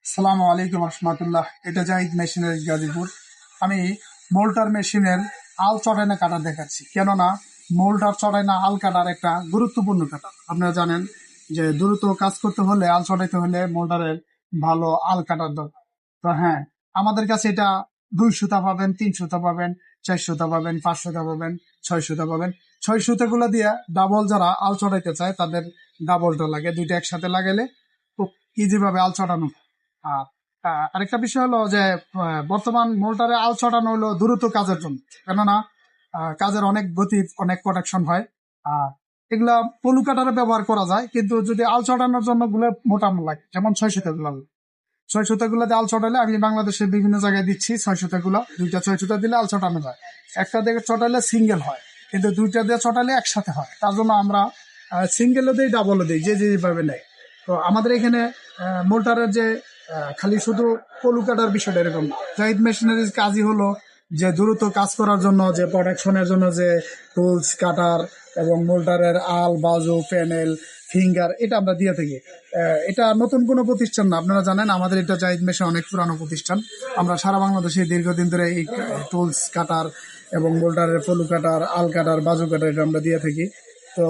আসসালামু আলাইকুম রহমতুল্লাহ। এটা জাহিদ মেশিনের গাজীপুর। আমি মোল্টার মেশিনের আল চড়াইনা কাটার দেখাচ্ছি, কেননা মোল্টার চড়াইনা আল কাটার একটা গুরুত্বপূর্ণ কাটার। আপনারা জানেন যে দ্রুত কাজ করতে হলে, আল চড়াইতে হলে মোল্টারের ভালো আল কাটার দরকার। তো হ্যাঁ, আমাদের কাছে এটা 2 সুতা পাবেন, 3 সুতা পাবেন, 4 সুতা পাবেন, 5 সুতা পাবেন, 6 সুতা পাবেন। 6 সুতাগুলো দিয়ে ডাবল যারা আল চড়াইতে চায় তাদের ডাবলটা লাগে, দুইটা একসাথে লাগাইলে খুব ইজি ভাবে আল চড়ানো হয়। আর আরেকটা বিষয় হলো যে বর্তমান মোল্টারে আল চড়ানো হলো দ্রুত কাজের জন্য, কেননা কাজের অনেক গতি, অনেক প্রোটেকশন হয়। আর এগুলা পলু কাটারে ব্যবহার করা যায়, কিন্তু যদি আল চড়ানোর জন্য গুলো মোটা লাগে, যেমন 6 সুতা গুলা। 6 সুতা গুলাতে আল চড়ালে আমি বাংলাদেশের বিভিন্ন জায়গায় দিচ্ছি। 6 সুতাগুলা, দুইটা 6 সুতা দিলে আল চড়ানো যায়। একটা দিয়ে চটালে সিঙ্গেল হয়, কিন্তু দুইটা দিয়ে চটালে একসাথে হয়। তার জন্য আমরা সিঙ্গেলও দিই, ডাবলও দিই, যে যেভাবে নেয়। তো আমাদের এখানে মোল্টারের যে খালি শুধু পলু কাটার বিষয়টা এরকম না। জাহিদ মেশিনারিজ কাজই হলো যে দ্রুত কাজ করার জন্য, যে প্রোটেকশনের জন্য যে টুলস, কাটার এবং মোল্টারের আল, বাজু, প্যানেল, ফিঙ্গার, এটা আমরা দিয়ে থাকি। এটা নতুন কোনো প্রতিষ্ঠান না, আপনারা জানেন আমাদের এটা জাহিদ মেশিন অনেক পুরানো প্রতিষ্ঠান। আমরা সারা বাংলাদেশে দীর্ঘদিন ধরে এই টুলস, কাটার এবং মোল্টারের পলু কাটার, আল কাটার, বাজু কাটার এটা আমরা দিয়ে থাকি। তো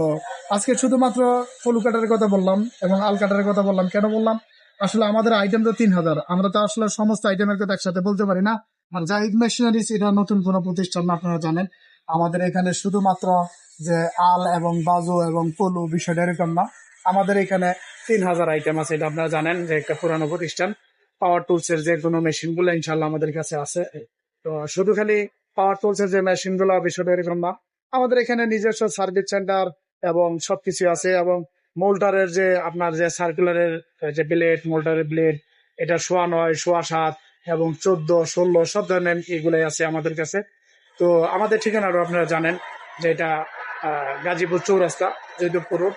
আজকে শুধুমাত্র পলু কাটারের কথা বললাম এবং আল কাটারের কথা বললাম। কেন বললাম? আসলে আমাদের আইটেম তো 3,000, আমরা তো আসলে সমস্ত আইটেমের কথা একসাথে বলতে পারি না। আর জাহিদ মেশিনারিজ এটা নতুন কোনো প্রতিষ্ঠান না, আপনারা জানেন। আমাদের এখানে শুধুমাত্র যে আল এবং বাজু এবং পলু বিষয়টা এরকম না। আমাদের এখানে 3,000 আইটেম আছে, এটা আপনারা জানেন যে একটা পুরানো প্রতিষ্ঠান। পাওয়ার টুলস এর যে কোনো মেশিন গুলো ইনশাল্লাহ আমাদের কাছে আছে। তো শুধু খালি পাওয়ার টুলস এর যে মেশিন গুলো, বিষয়টা এরকম না। আমাদের এখানে নিজস্ব সার্ভিস সেন্টার এবং সবকিছু আছে। এবং মোল্টারের যে আপনার যে সার্কুলারের যে ব্লেড, মোল্টারের ব্লেড, এটা 9.5, 7.5 এবং 14, 16 সব ধরনের এগুলাই আছে আমাদের কাছে। তো আমাদের ঠিকানাটা আপনারা জানেন যে এটা গাজীপুর চৌরাস্তা, জয়দেবপুর রোড।